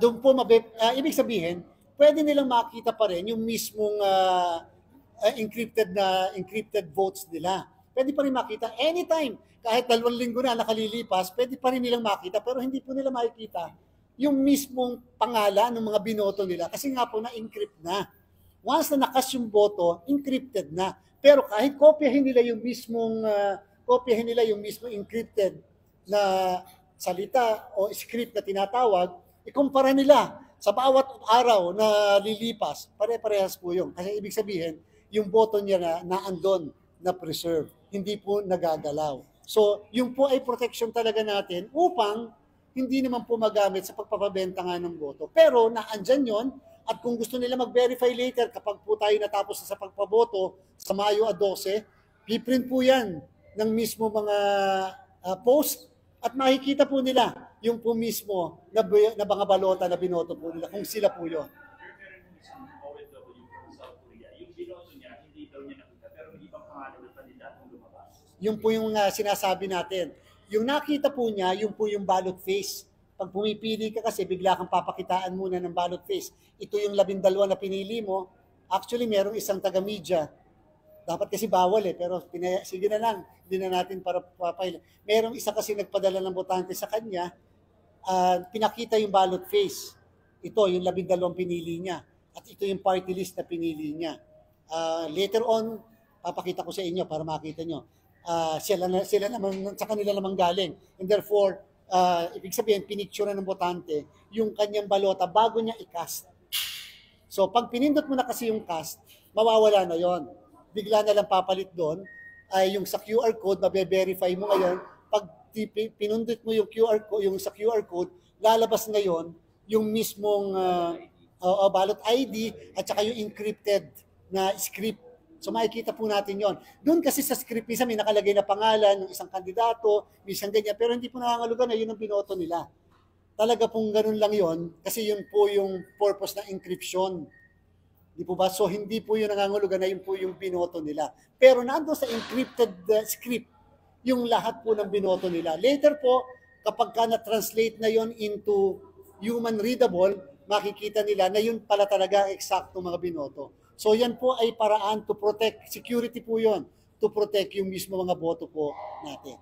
Doon po, ibig sabihin, pwede nilang makita pa rin yung mismong encrypted votes nila. Pwede pa rin makita anytime. Kahit 2 linggo na nakalilipas, pwede pa rin nilang makita, pero hindi po nila makikita yung mismong pangalan ng mga binoto nila kasi nga po na-encrypt na. Once na nakas yung boto, encrypted na. Pero kahit kopyahin nila yung mismong encrypted na salita o script na tinatawag, ikumpara nila sa bawat araw na lilipas, pare-parehas po yun. Kasi ibig sabihin, yung boto niya na naandon, na preserve, hindi po nagagalaw. So, yung po ay protection talaga natin upang hindi naman po magamit sa pagpapabenta nga ng boto. Pero naandyan yon at kung gusto nila mag-verify later kapag po tayo natapos sa pagpaboto sa Mayo 12, piprint po yan ng mismo mga post at makikita po nila yung po mismo na mga balota na binoto po nila kung sila po yun. Yung po yung sinasabi natin. Yung nakita po niya, yung po yung ballot face. Pag pumipili ka kasi, bigla kang papakitaan muna ng ballot face. Ito yung 12 na pinili mo. Actually, merong isang taga-media. Dapat kasi bawal pero sige na lang, hindi na natin para papayla. Merong isa kasi nagpadala ng botante sa kanya, pinakita yung ballot face. Ito, yung 12 pinili niya. At ito yung party list na pinili niya. Later on, papakita ko sa inyo para makita nyo. Sila naman, sa kanila naman galing. And therefore, ibig sabihin, pinicture ng botante yung kanyang balota bago niya i-cast. So, pag pinindot mo na kasi yung cast, mawawala na yon. Bigla na lang papalit doon ay yung sa QR code, mabe-verify mo ngayon. Pag pinundot mo yung QR code, yung sa QR code, lalabas ngayon yung mismong ballot ID at saka yung encrypted na script. So makikita po natin yon. Doon kasi sa script, minsan may nakalagay na pangalan ng isang kandidato, minsan ganyan, pero hindi po nangangalugan na yun ang binoto nila. Talaga pong ganun lang yon kasi yun po yung purpose ng encryption. Di po ba? So hindi po yun nangangulugan na yun po yung binoto nila. Pero nando sa encrypted script, yung lahat po ng binoto nila. Later po, kapag ka na-translate na yon into human readable, makikita nila na yun pala talaga eksakto mga binoto. So yan po ay paraan to protect, security po yon, to protect yung mismo mga boto po natin.